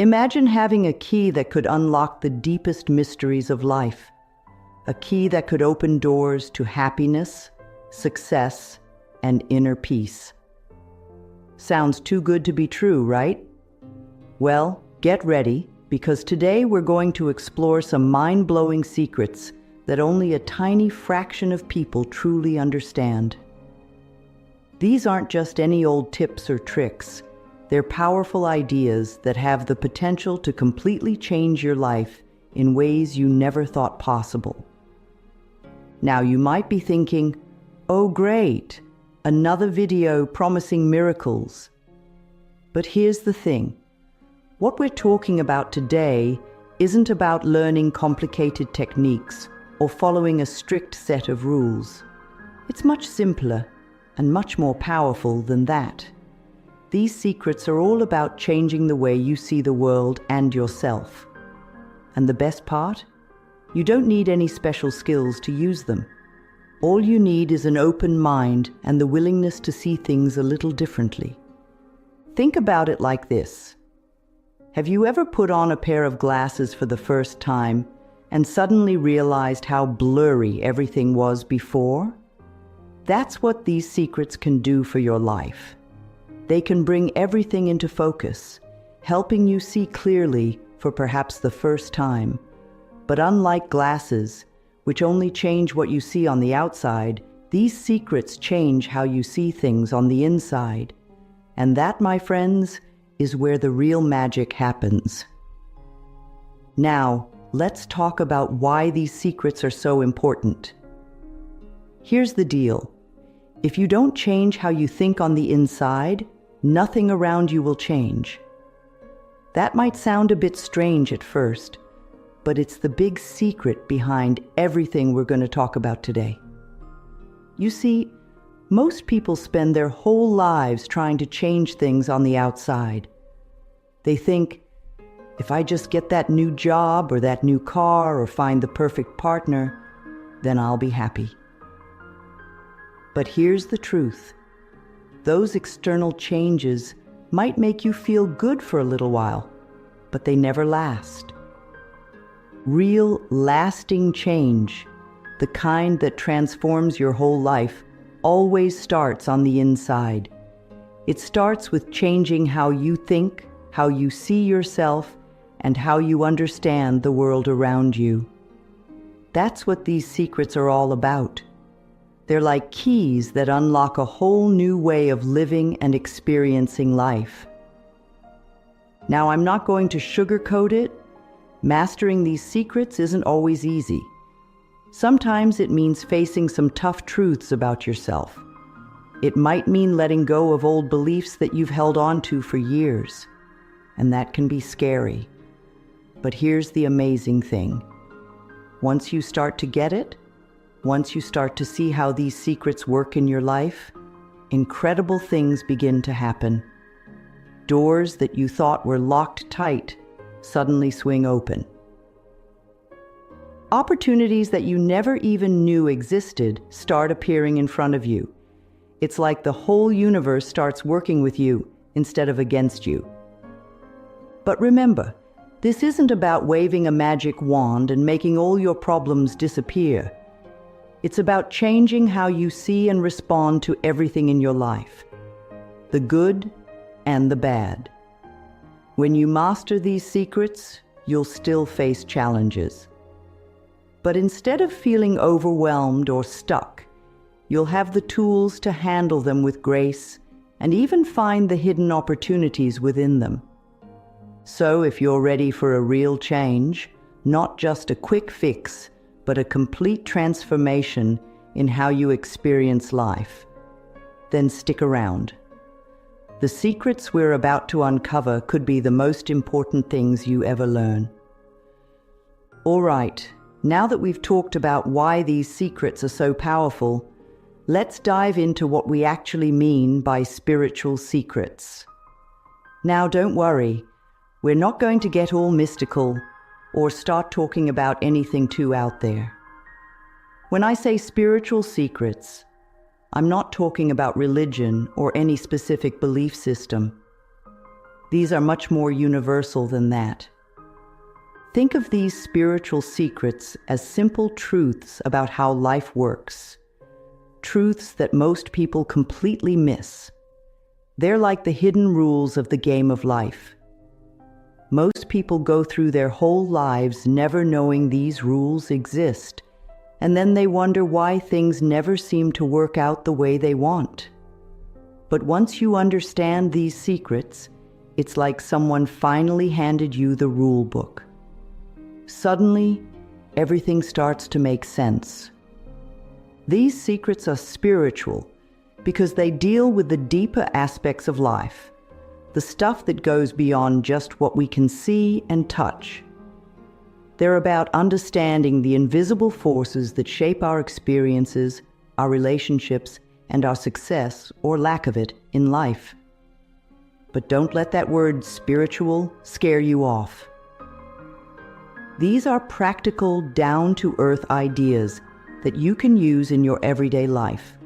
Imagine having a key that could unlock the deepest mysteries of life, a key that could open doors to happiness, success, and inner peace. Sounds too good to be true, right? Well, get ready, because today we're going to explore some mind-blowing secrets that only a tiny fraction of people truly understand. These aren't just any old tips or tricks. They're powerful ideas that have the potential to completely change your life in ways you never thought possible. Now, you might be thinking, oh great, another video promising miracles. But here's the thing. What we're talking about today isn't about learning complicated techniques or following a strict set of rules. It's much simpler and much more powerful than that. These secrets are all about changing the way you see the world and yourself. And the best part? You don't need any special skills to use them. All you need is an open mind and the willingness to see things a little differently. Think about it like this. Have you ever put on a pair of glasses for the first time and suddenly realized how blurry everything was before? That's what these secrets can do for your life. They can bring everything into focus, helping you see clearly for perhaps the first time. But unlike glasses, which only change what you see on the outside, these secrets change how you see things on the inside. And that, my friends, is where the real magic happens. Now, let's talk about why these secrets are so important. Here's the deal. If you don't change how you think on the inside, nothing around you will change. That might sound a bit strange at first, but it's the big secret behind everything we're going to talk about today. You see, most people spend their whole lives trying to change things on the outside. They think, if I just get that new job or that new car or find the perfect partner, then I'll be happy. But here's the truth. Those external changes might make you feel good for a little while, but they never last. Real, lasting change, the kind that transforms your whole life, always starts on the inside. It starts with changing how you think, how you see yourself, and how you understand the world around you. That's what these secrets are all about. They're like keys that unlock a whole new way of living and experiencing life. Now, I'm not going to sugarcoat it. Mastering these secrets isn't always easy. Sometimes it means facing some tough truths about yourself. It might mean letting go of old beliefs that you've held on to for years, and that can be scary. But here's the amazing thing. Once you start to get it, once you start to see how these secrets work in your life, incredible things begin to happen. Doors that you thought were locked tight suddenly swing open. Opportunities that you never even knew existed start appearing in front of you. It's like the whole universe starts working with you instead of against you. But remember, this isn't about waving a magic wand and making all your problems disappear. It's about changing how you see and respond to everything in your life, the good and the bad. When you master these secrets, you'll still face challenges. But instead of feeling overwhelmed or stuck, you'll have the tools to handle them with grace and even find the hidden opportunities within them. So if you're ready for a real change, not just a quick fix, but a complete transformation in how you experience life, then stick around. The secrets we're about to uncover could be the most important things you ever learn. All right. Now that we've talked about why these secrets are so powerful, let's dive into what we actually mean by spiritual secrets. Now, don't worry, we're not going to get all mystical or start talking about anything too out there. When I say spiritual secrets, I'm not talking about religion or any specific belief system. These are much more universal than that. Think of these spiritual secrets as simple truths about how life works. Truths that most people completely miss. They're like the hidden rules of the game of life. Most people go through their whole lives never knowing these rules exist, and then they wonder why things never seem to work out the way they want. But once you understand these secrets, it's like someone finally handed you the rule book. Suddenly, everything starts to make sense. These secrets are spiritual because they deal with the deeper aspects of life, the stuff that goes beyond just what we can see and touch. They're about understanding the invisible forces that shape our experiences, our relationships, and our success or lack of it in life. But don't let that word spiritual scare you off. These are practical, down-to-earth ideas that you can use in your everyday life,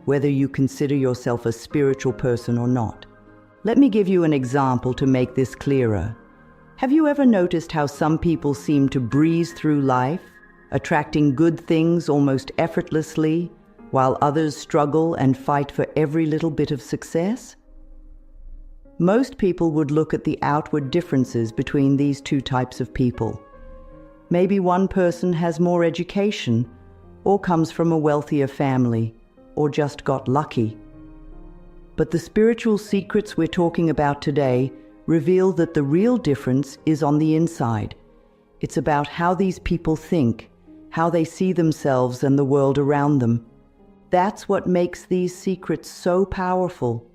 whether you consider yourself a spiritual person or not. Let me give you an example to make this clearer. Have you ever noticed how some people seem to breeze through life, attracting good things almost effortlessly, while others struggle and fight for every little bit of success? Most people would look at the outward differences between these two types of people. Maybe one person has more education, or comes from a wealthier family, or just got lucky. But the spiritual secrets we're talking about today reveal that the real difference is on the inside. It's about how these people think, how they see themselves and the world around them. That's what makes these secrets so powerful.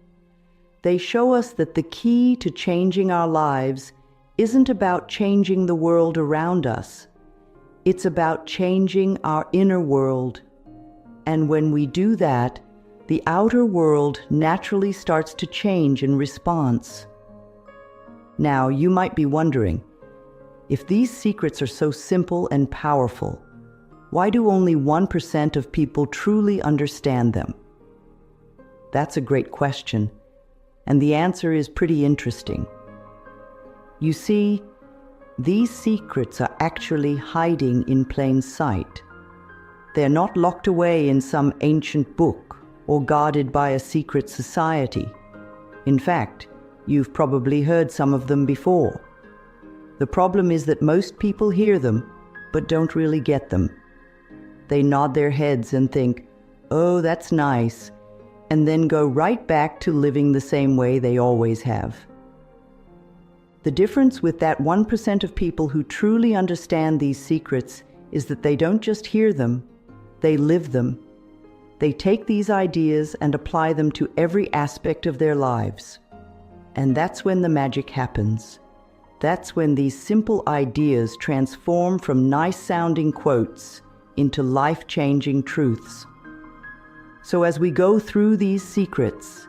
They show us that the key to changing our lives isn't about changing the world around us. It's about changing our inner world. And when we do that, the outer world naturally starts to change in response. Now, you might be wondering, if these secrets are so simple and powerful, why do only 1% of people truly understand them? That's a great question, and the answer is pretty interesting. You see, these secrets are actually hiding in plain sight. They're not locked away in some ancient book or guarded by a secret society. In fact, you've probably heard some of them before. The problem is that most people hear them, but don't really get them. They nod their heads and think, "Oh, that's nice," and then go right back to living the same way they always have. The difference with that 1% of people who truly understand these secrets is that they don't just hear them, they live them. They take these ideas and apply them to every aspect of their lives. And that's when the magic happens. That's when these simple ideas transform from nice-sounding quotes into life-changing truths. So as we go through these secrets,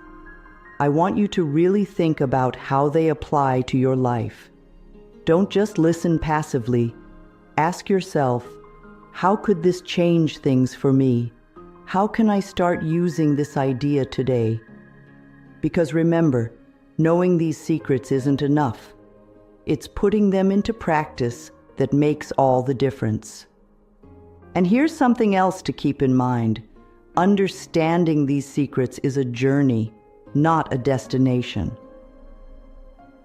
I want you to really think about how they apply to your life. Don't just listen passively. Ask yourself, how could this change things for me? How can I start using this idea today? Because remember, knowing these secrets isn't enough. It's putting them into practice that makes all the difference. And here's something else to keep in mind. Understanding these secrets is a journey, not a destination.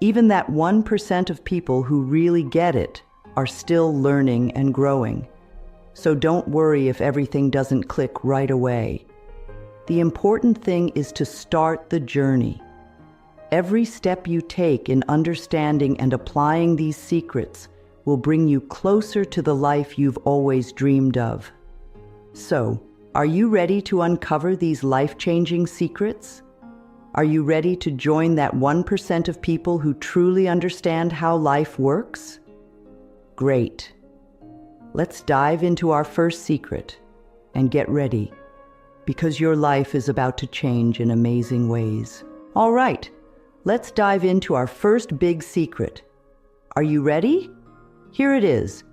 Even that 1% of people who really get it are still learning and growing. So don't worry if everything doesn't click right away. The important thing is to start the journey. Every step you take in understanding and applying these secrets will bring you closer to the life you've always dreamed of. So, are you ready to uncover these life-changing secrets? Are you ready to join that 1% of people who truly understand how life works? Great. Let's dive into our first secret and get ready, because your life is about to change in amazing ways. All right, let's dive into our first big secret. Are you ready? Here it is.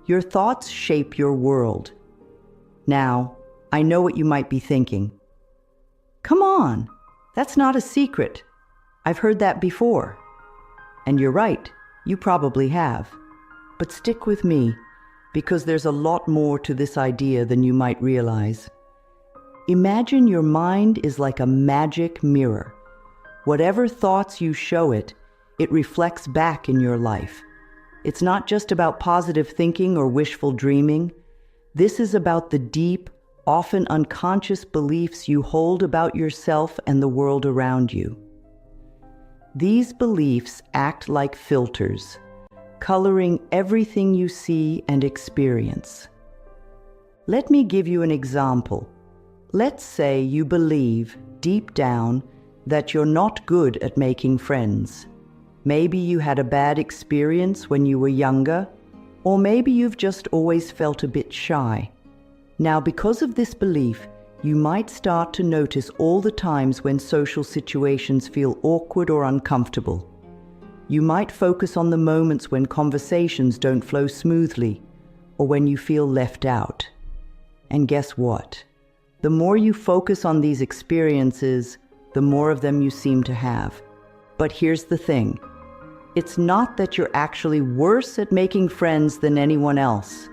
Your thoughts shape your world. Now, I know what you might be thinking. Come on, that's not a secret. I've heard that before. And you're right, you probably have. But stick with me, because there's a lot more to this idea than you might realize. Imagine your mind is like a magic mirror. Whatever thoughts you show it, it reflects back in your life. It's not just about positive thinking or wishful dreaming. This is about the deep, often unconscious beliefs you hold about yourself and the world around you. These beliefs act like filters, coloring everything you see and experience. Let me give you an example. Let's say you believe, deep down, that you're not good at making friends. Maybe you had a bad experience when you were younger, or maybe you've just always felt a bit shy. Now, because of this belief, you might start to notice all the times when social situations feel awkward or uncomfortable. You might focus on the moments when conversations don't flow smoothly, or when you feel left out. And guess what? The more you focus on these experiences, the more of them you seem to have. But here's the thing. It's not that you're actually worse at making friends than anyone else.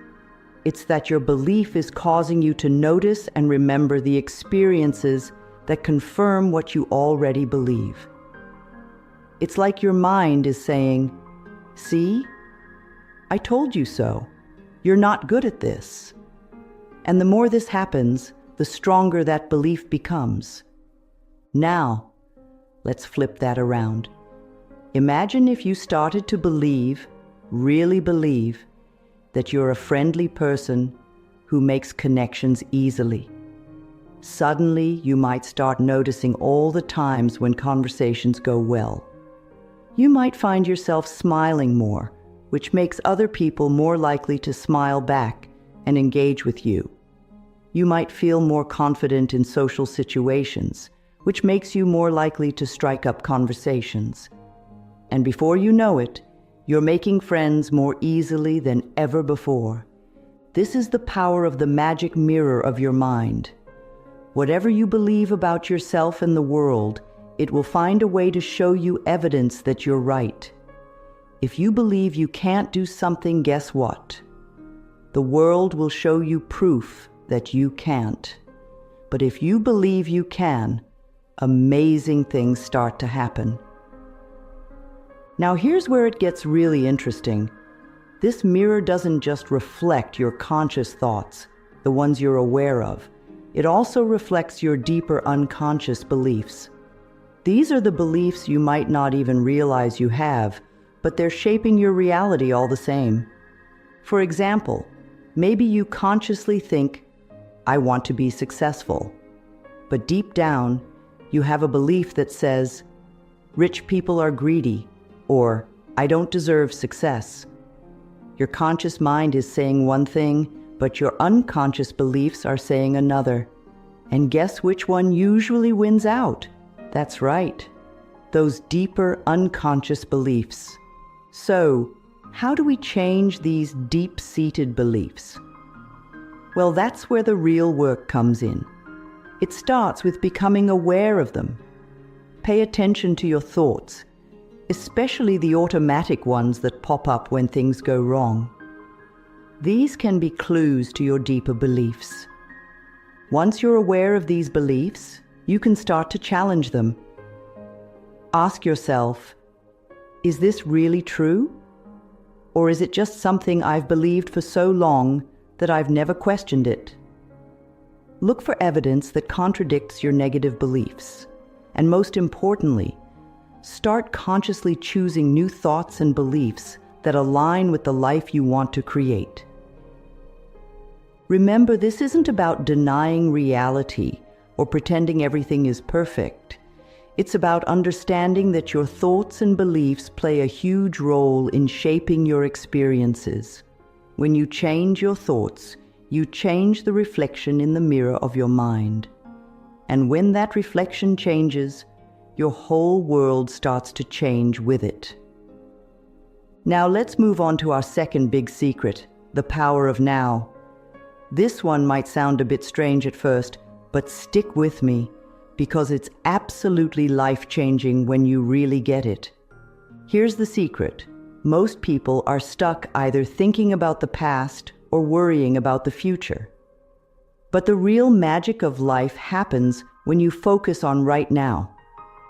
It's that your belief is causing you to notice and remember the experiences that confirm what you already believe. It's like your mind is saying, "See? I told you so. You're not good at this." And the more this happens, the stronger that belief becomes. Now, let's flip that around. Imagine if you started to believe, really believe, that you're a friendly person who makes connections easily. Suddenly, you might start noticing all the times when conversations go well. You might find yourself smiling more, which makes other people more likely to smile back and engage with you. You might feel more confident in social situations, which makes you more likely to strike up conversations. And before you know it, you're making friends more easily than ever before. This is the power of the magic mirror of your mind. Whatever you believe about yourself and the world, it will find a way to show you evidence that you're right. If you believe you can't do something, guess what? The world will show you proof that you can't. But if you believe you can, amazing things start to happen. Now here's where it gets really interesting. This mirror doesn't just reflect your conscious thoughts, the ones you're aware of. It also reflects your deeper unconscious beliefs. These are the beliefs you might not even realize you have, but they're shaping your reality all the same. For example, maybe you consciously think, "I want to be successful." But deep down, you have a belief that says, "Rich people are greedy," or "I don't deserve success." Your conscious mind is saying one thing, but your unconscious beliefs are saying another. And guess which one usually wins out? That's right, those deeper unconscious beliefs. So, how do we change these deep-seated beliefs? Well, that's where the real work comes in. It starts with becoming aware of them. Pay attention to your thoughts, especially the automatic ones that pop up when things go wrong. These can be clues to your deeper beliefs. Once you're aware of these beliefs, you can start to challenge them. Ask yourself, is this really true? Or is it just something I've believed for so long that I've never questioned it? Look for evidence that contradicts your negative beliefs. And most importantly, start consciously choosing new thoughts and beliefs that align with the life you want to create. Remember, this isn't about denying reality or pretending everything is perfect. It's about understanding that your thoughts and beliefs play a huge role in shaping your experiences. When you change your thoughts, you change the reflection in the mirror of your mind. And when that reflection changes, your whole world starts to change with it. Now let's move on to our second big secret, the power of now. This one might sound a bit strange at first, but stick with me, because it's absolutely life-changing when you really get it. Here's the secret. Most people are stuck either thinking about the past or worrying about the future. But the real magic of life happens when you focus on right now,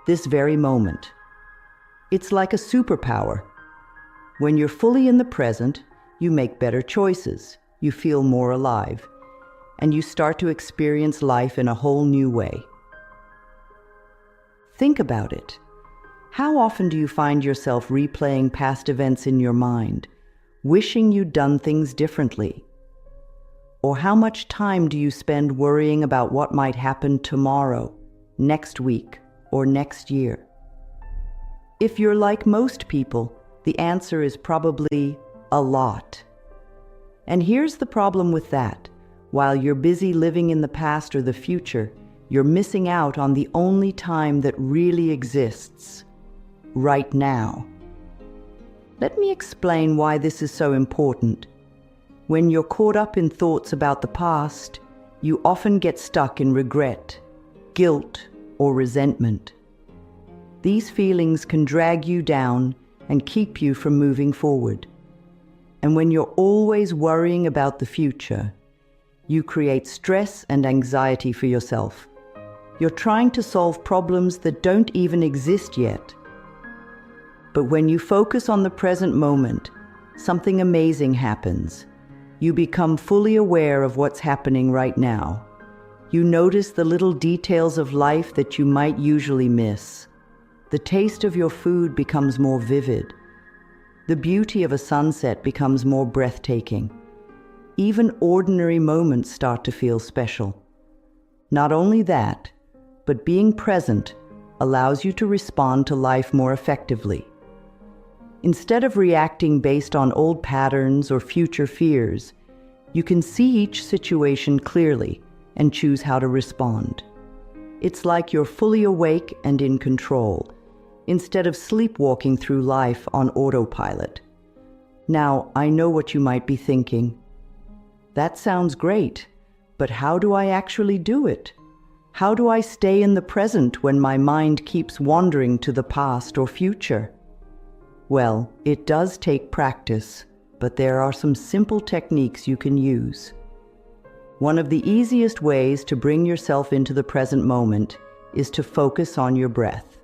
this very moment. It's like a superpower. When you're fully in the present, you make better choices, you feel more alive, and you start to experience life in a whole new way. Think about it. How often do you find yourself replaying past events in your mind, wishing you'd done things differently? Or how much time do you spend worrying about what might happen tomorrow, next week, or next year? If you're like most people, the answer is probably a lot. And here's the problem with that. While you're busy living in the past or the future, you're missing out on the only time that really exists, right now. Let me explain why this is so important. When you're caught up in thoughts about the past, you often get stuck in regret, guilt, or resentment. These feelings can drag you down and keep you from moving forward. And when you're always worrying about the future, you create stress and anxiety for yourself. You're trying to solve problems that don't even exist yet. But when you focus on the present moment, something amazing happens. You become fully aware of what's happening right now. You notice the little details of life that you might usually miss. The taste of your food becomes more vivid. The beauty of a sunset becomes more breathtaking. Even ordinary moments start to feel special. Not only that, but being present allows you to respond to life more effectively. Instead of reacting based on old patterns or future fears, you can see each situation clearly and choose how to respond. It's like you're fully awake and in control, instead of sleepwalking through life on autopilot. Now, I know what you might be thinking. That sounds great, but how do I actually do it? How do I stay in the present when my mind keeps wandering to the past or future? Well, it does take practice, but there are some simple techniques you can use. One of the easiest ways to bring yourself into the present moment is to focus on your breath.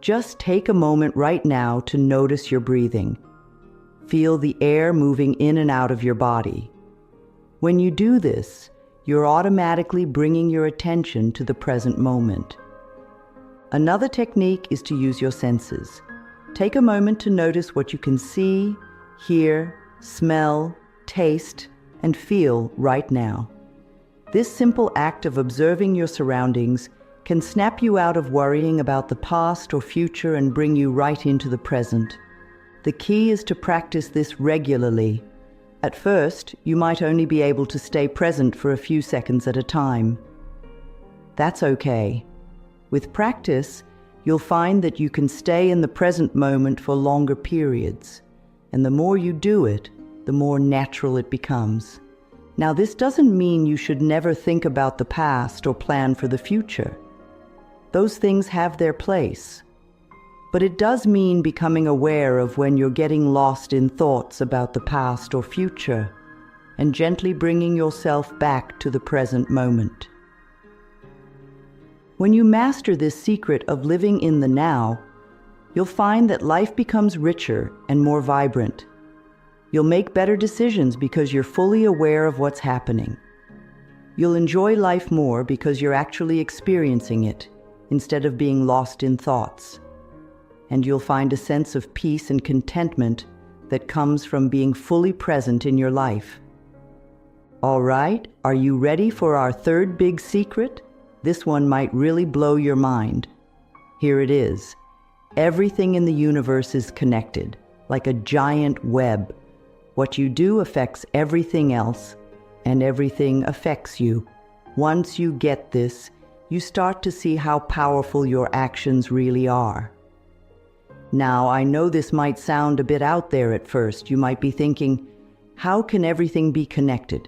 Just take a moment right now to notice your breathing. Feel the air moving in and out of your body. When you do this, you're automatically bringing your attention to the present moment. Another technique is to use your senses. Take a moment to notice what you can see, hear, smell, taste, and feel right now. This simple act of observing your surroundings can snap you out of worrying about the past or future and bring you right into the present. The key is to practice this regularly. At first, you might only be able to stay present for a few seconds at a time. That's okay. With practice, you'll find that you can stay in the present moment for longer periods. And the more you do it, the more natural it becomes. Now, this doesn't mean you should never think about the past or plan for the future. Those things have their place. But it does mean becoming aware of when you're getting lost in thoughts about the past or future, and gently bringing yourself back to the present moment. When you master this secret of living in the now, you'll find that life becomes richer and more vibrant. You'll make better decisions because you're fully aware of what's happening. You'll enjoy life more because you're actually experiencing it, instead of being lost in thoughts. And you'll find a sense of peace and contentment that comes from being fully present in your life. All right, are you ready for our third big secret? This one might really blow your mind. Here it is. Everything in the universe is connected, like a giant web. What you do affects everything else, and everything affects you. Once you get this, you start to see how powerful your actions really are. Now, I know this might sound a bit out there at first. You might be thinking, how can everything be connected?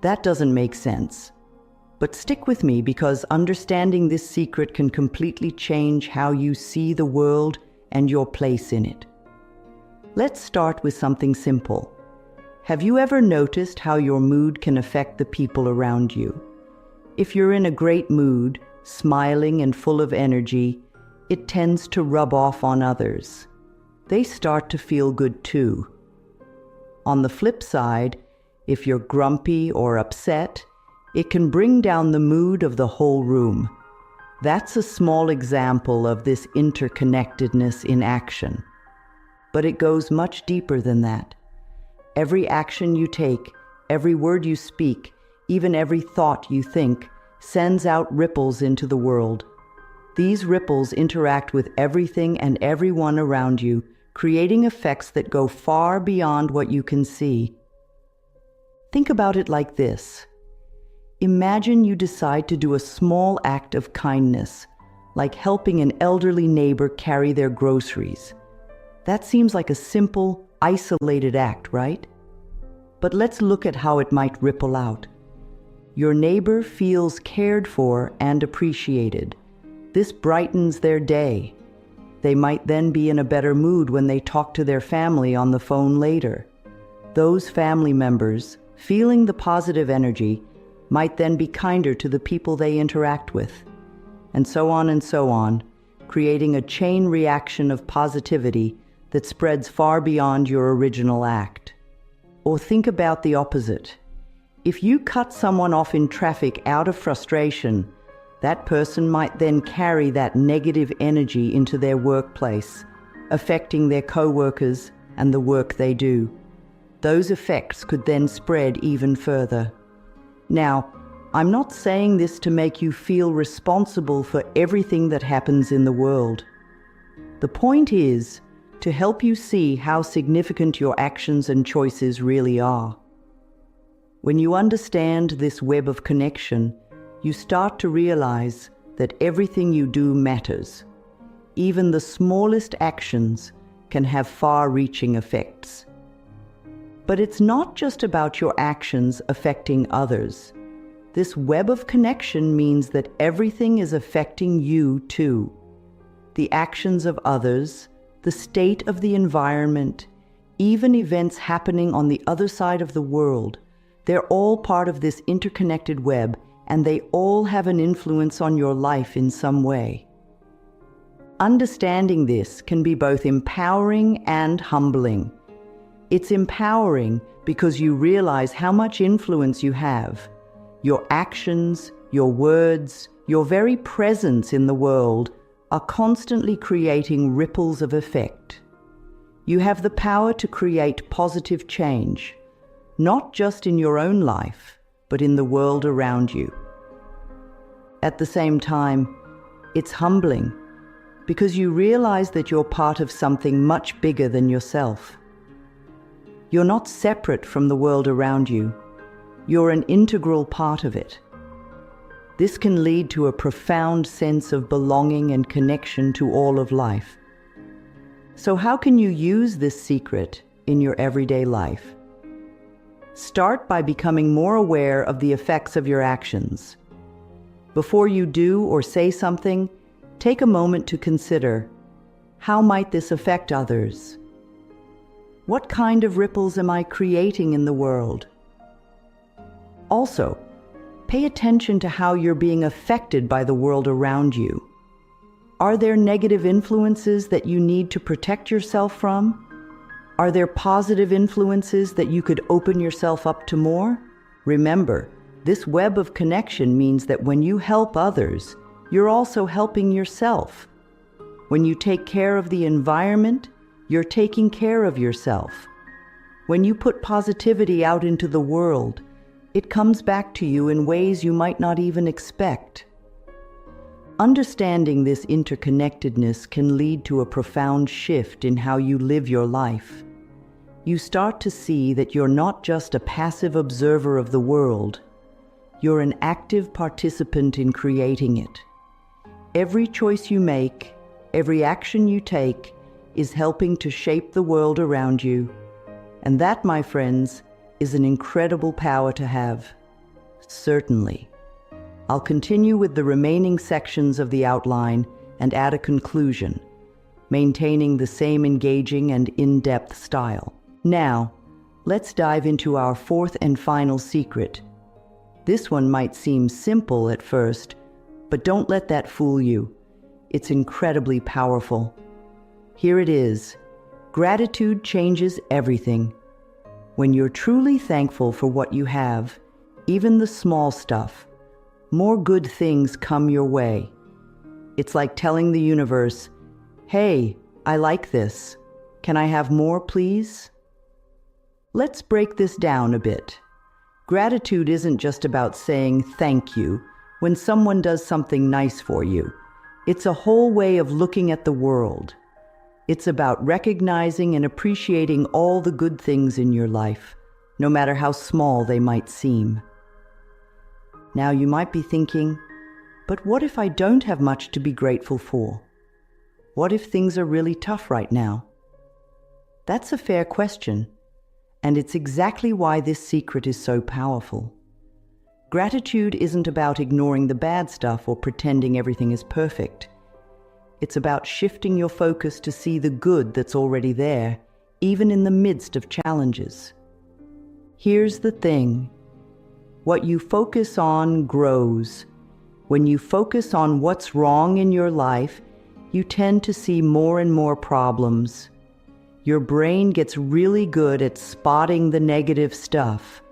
That doesn't make sense. But stick with me, because understanding this secret can completely change how you see the world and your place in it. Let's start with something simple. Have you ever noticed how your mood can affect the people around you? If you're in a great mood, smiling and full of energy, it tends to rub off on others. They start to feel good too. On the flip side, if you're grumpy or upset, it can bring down the mood of the whole room. That's a small example of this interconnectedness in action. But it goes much deeper than that. Every action you take, every word you speak, even every thought you think, sends out ripples into the world. These ripples interact with everything and everyone around you, creating effects that go far beyond what you can see. Think about it like this. Imagine you decide to do a small act of kindness, like helping an elderly neighbor carry their groceries. That seems like a simple, isolated act, right? But let's look at how it might ripple out. Your neighbor feels cared for and appreciated. This brightens their day. They might then be in a better mood when they talk to their family on the phone later. Those family members, feeling the positive energy, might then be kinder to the people they interact with. And so on, creating a chain reaction of positivity that spreads far beyond your original act. Or think about the opposite. If you cut someone off in traffic out of frustration, that person might then carry that negative energy into their workplace, affecting their co-workers and the work they do. Those effects could then spread even further. Now, I'm not saying this to make you feel responsible for everything that happens in the world. The point is to help you see how significant your actions and choices really are. When you understand this web of connection, you start to realize that everything you do matters. Even the smallest actions can have far-reaching effects. But it's not just about your actions affecting others. This web of connection means that everything is affecting you too. The actions of others, the state of the environment, even events happening on the other side of the world, they're all part of this interconnected web, and they all have an influence on your life in some way. Understanding this can be both empowering and humbling. It's empowering because you realize how much influence you have. Your actions, your words, your very presence in the world are constantly creating ripples of effect. You have the power to create positive change, not just in your own life, but in the world around you. At the same time, it's humbling because you realize that you're part of something much bigger than yourself. You're not separate from the world around you. You're an integral part of it. This can lead to a profound sense of belonging and connection to all of life. So how can you use this secret in your everyday life? Start by becoming more aware of the effects of your actions. Before you do or say something, take a moment to consider, how might this affect others? What kind of ripples am I creating in the world? Also, pay attention to how you're being affected by the world around you. Are there negative influences that you need to protect yourself from? Are there positive influences that you could open yourself up to more? Remember, this web of connection means that when you help others, you're also helping yourself. When you take care of the environment, you're taking care of yourself. When you put positivity out into the world, it comes back to you in ways you might not even expect. Understanding this interconnectedness can lead to a profound shift in how you live your life. You start to see that you're not just a passive observer of the world, you're an active participant in creating it. Every choice you make, every action you take, is helping to shape the world around you. And that, my friends, is an incredible power to have. Certainly. I'll continue with the remaining sections of the outline and add a conclusion. maintaining the same engaging and in-depth style. Now, let's dive into our fourth and final secret. This one might seem simple at first, but don't let that fool you. It's incredibly powerful. Here it is. Gratitude changes everything. When you're truly thankful for what you have, even the small stuff, more good things come your way. It's like telling the universe, "Hey, I like this. Can I have more, please?" Let's break this down a bit. Gratitude isn't just about saying thank you when someone does something nice for you. It's a whole way of looking at the world. It's about recognizing and appreciating all the good things in your life, no matter how small they might seem. Now you might be thinking, but what if I don't have much to be grateful for? What if things are really tough right now? That's a fair question, and it's exactly why this secret is so powerful. Gratitude isn't about ignoring the bad stuff or pretending everything is perfect. It's about shifting your focus to see the good that's already there, even in the midst of challenges. Here's the thing. What you focus on grows. When you focus on what's wrong in your life, you tend to see more and more problems. Your brain gets really good at spotting the negative stuff.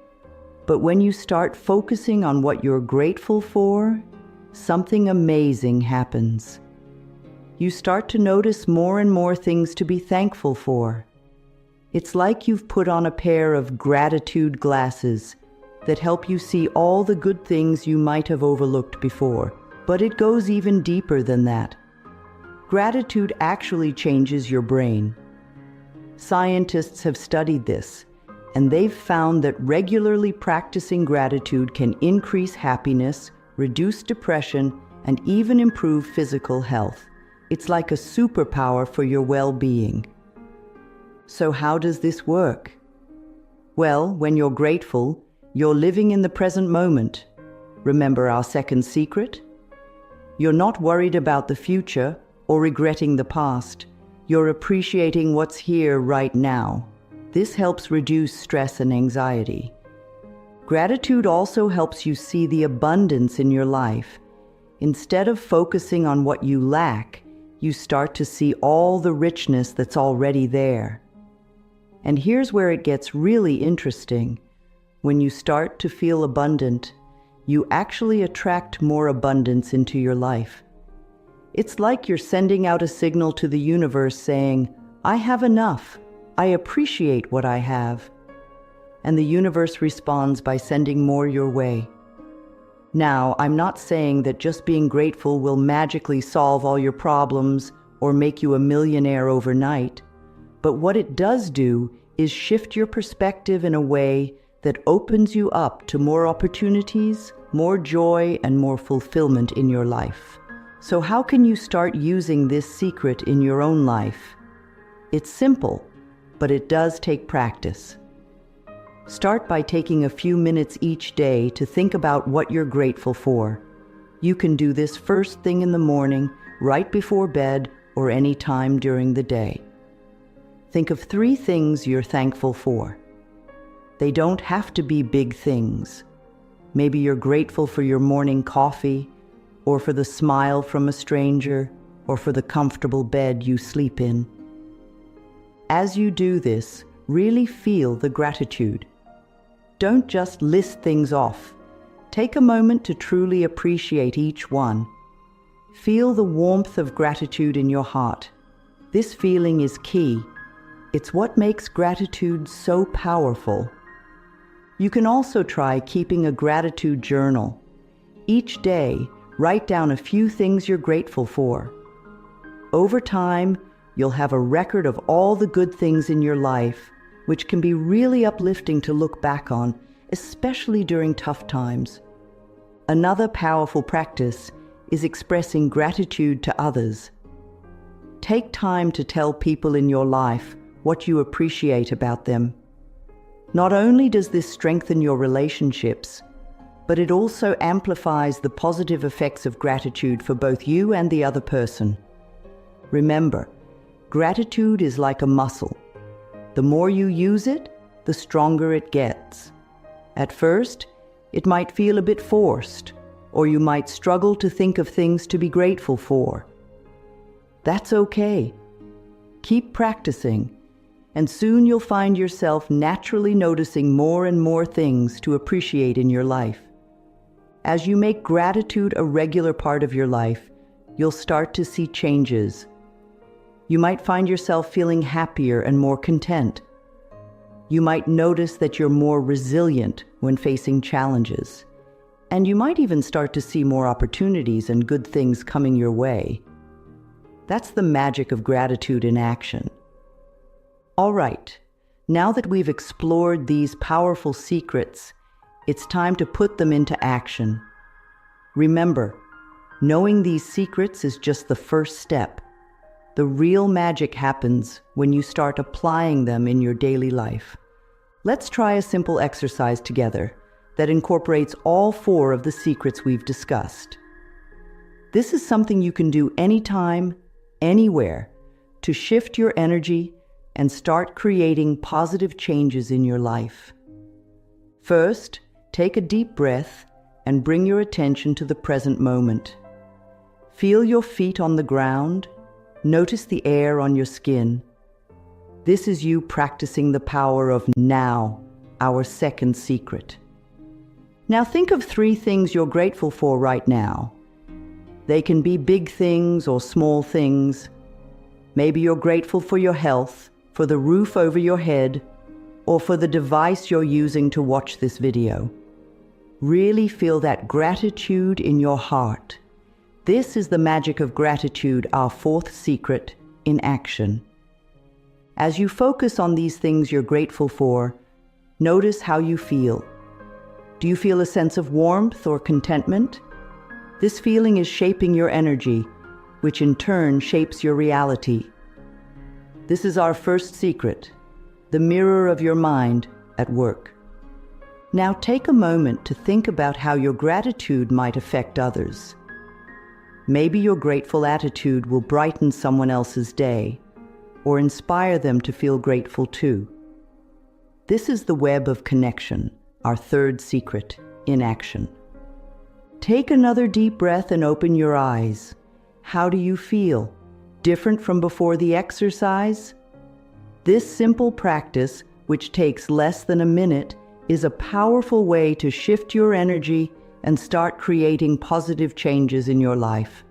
But when you start focusing on what you're grateful for, something amazing happens. You start to notice more and more things to be thankful for. It's like you've put on a pair of gratitude glasses that help you see all the good things you might have overlooked before. But it goes even deeper than that. Gratitude actually changes your brain. Scientists have studied this, and they've found that regularly practicing gratitude can increase happiness, reduce depression, and even improve physical health. It's like a superpower for your well-being. So how does this work? Well, when you're grateful, you're living in the present moment. Remember our second secret? You're not worried about the future or regretting the past. You're appreciating what's here right now. This helps reduce stress and anxiety. Gratitude also helps you see the abundance in your life. Instead of focusing on what you lack, you start to see all the richness that's already there. And here's where it gets really interesting. When you start to feel abundant, you actually attract more abundance into your life. It's like you're sending out a signal to the universe saying, "I have enough. I appreciate what I have." And the universe responds by sending more your way. Now, I'm not saying that just being grateful will magically solve all your problems or make you a millionaire overnight, but what it does do is shift your perspective in a way that opens you up to more opportunities, more joy, and more fulfillment in your life. So how can you start using this secret in your own life? It's simple, but it does take practice. Start by taking a few minutes each day to think about what you're grateful for. You can do this first thing in the morning, right before bed, or any time during the day. Think of 3 things you're thankful for. They don't have to be big things. Maybe you're grateful for your morning coffee, or for the smile from a stranger, or for the comfortable bed you sleep in. As you do this, really feel the gratitude. Don't just list things off. Take a moment to truly appreciate each one. Feel the warmth of gratitude in your heart. This feeling is key. It's what makes gratitude so powerful. You can also try keeping a gratitude journal. Each day, write down a few things you're grateful for. Over time, you'll have a record of all the good things in your life, which can be really uplifting to look back on, especially during tough times. Another powerful practice is expressing gratitude to others. Take time to tell people in your life what you appreciate about them. Not only does this strengthen your relationships, but it also amplifies the positive effects of gratitude for both you and the other person. Remember, Gratitude is like a muscle. The more you use it, the stronger it gets. At first, it might feel a bit forced, or you might struggle to think of things to be grateful for. That's okay. Keep practicing, and soon you'll find yourself naturally noticing more and more things to appreciate in your life. As you make gratitude a regular part of your life, you'll start to see changes. You might find yourself feeling happier and more content. You might notice that you're more resilient when facing challenges. And you might even start to see more opportunities and good things coming your way. That's the magic of gratitude in action. All right, now that we've explored these powerful secrets, it's time to put them into action. Remember, knowing these secrets is just the first step. The real magic happens when you start applying them in your daily life. Let's try a simple exercise together that incorporates all 4 of the secrets we've discussed. This is something you can do anytime, anywhere, to shift your energy and start creating positive changes in your life. First, take a deep breath and bring your attention to the present moment. Feel your feet on the ground. Notice the air on your skin. This is you practicing the power of now, our second secret. Now think of 3 things you're grateful for right now. They can be big things or small things. Maybe you're grateful for your health, for the roof over your head, or for the device you're using to watch this video. Really feel that gratitude in your heart. This is the magic of gratitude, our 4th secret, in action. As you focus on these things you're grateful for, notice how you feel. Do you feel a sense of warmth or contentment? This feeling is shaping your energy, which in turn shapes your reality. This is our first secret, the mirror of your mind at work. Now take a moment to think about how your gratitude might affect others. Maybe your grateful attitude will brighten someone else's day, or inspire them to feel grateful too. This is the web of connection, our 3rd secret, in action. Take another deep breath and open your eyes. How do you feel? Different from before the exercise? This simple practice, which takes less than a minute, is a powerful way to shift your energy and start creating positive changes in your life.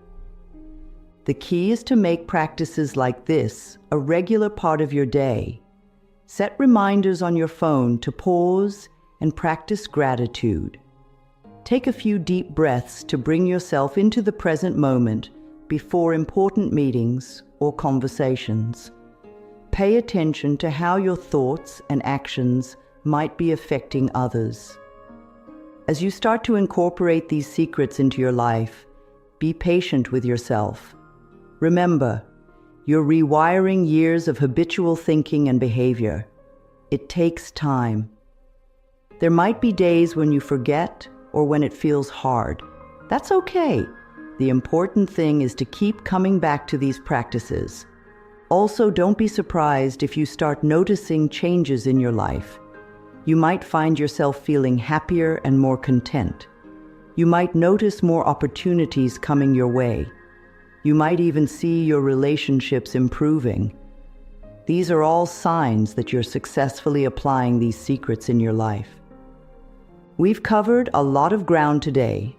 The key is to make practices like this a regular part of your day. Set reminders on your phone to pause and practice gratitude. Take a few deep breaths to bring yourself into the present moment before important meetings or conversations. Pay attention to how your thoughts and actions might be affecting others. As you start to incorporate these secrets into your life, be patient with yourself. Remember, you're rewiring years of habitual thinking and behavior. It takes time. There might be days when you forget or when it feels hard. That's okay. The important thing is to keep coming back to these practices. Also, don't be surprised if you start noticing changes in your life. You might find yourself feeling happier and more content. You might notice more opportunities coming your way. You might even see your relationships improving. These are all signs that you're successfully applying these secrets in your life. We've covered a lot of ground today,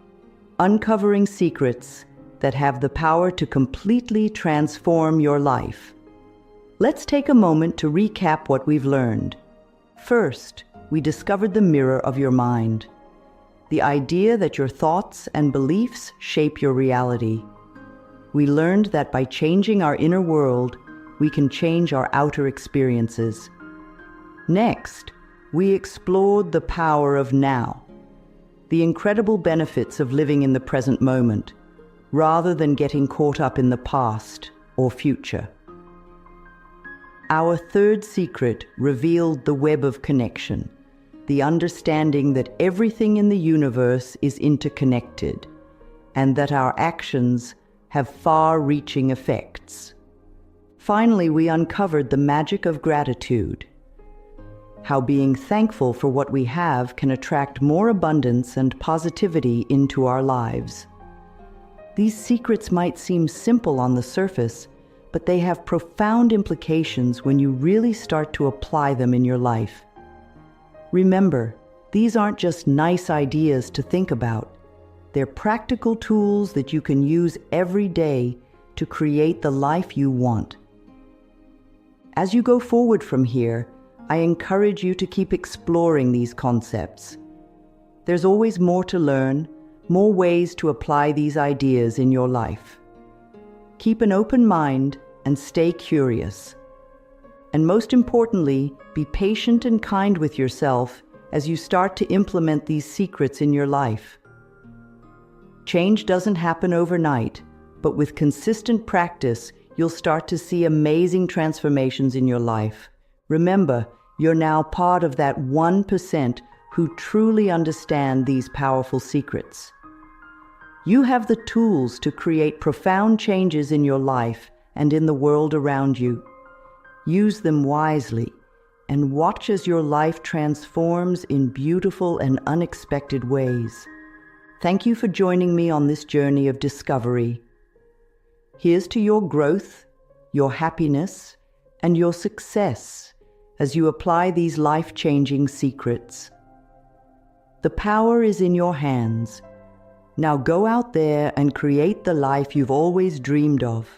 uncovering secrets that have the power to completely transform your life. Let's take a moment to recap what we've learned. First, we discovered the mirror of your mind, the idea that your thoughts and beliefs shape your reality. We learned that by changing our inner world, we can change our outer experiences. Next, we explored the power of now, the incredible benefits of living in the present moment, rather than getting caught up in the past or future. Our 3rd secret revealed the web of connection, the understanding that everything in the universe is interconnected, and that our actions have far-reaching effects. Finally, we uncovered the magic of gratitude, how being thankful for what we have can attract more abundance and positivity into our lives. These secrets might seem simple on the surface, but they have profound implications when you really start to apply them in your life. Remember, these aren't just nice ideas to think about. They're practical tools that you can use every day to create the life you want. As you go forward from here, I encourage you to keep exploring these concepts. There's always more to learn, more ways to apply these ideas in your life. Keep an open mind and stay curious. And most importantly, be patient and kind with yourself as you start to implement these secrets in your life. Change doesn't happen overnight, but with consistent practice, you'll start to see amazing transformations in your life. Remember, you're now part of that 1% who truly understand these powerful secrets. You have the tools to create profound changes in your life and in the world around you. Use them wisely and watch as your life transforms in beautiful and unexpected ways. Thank you for joining me on this journey of discovery. Here's to your growth, your happiness, and your success as you apply these life-changing secrets. The power is in your hands. Now go out there and create the life you've always dreamed of.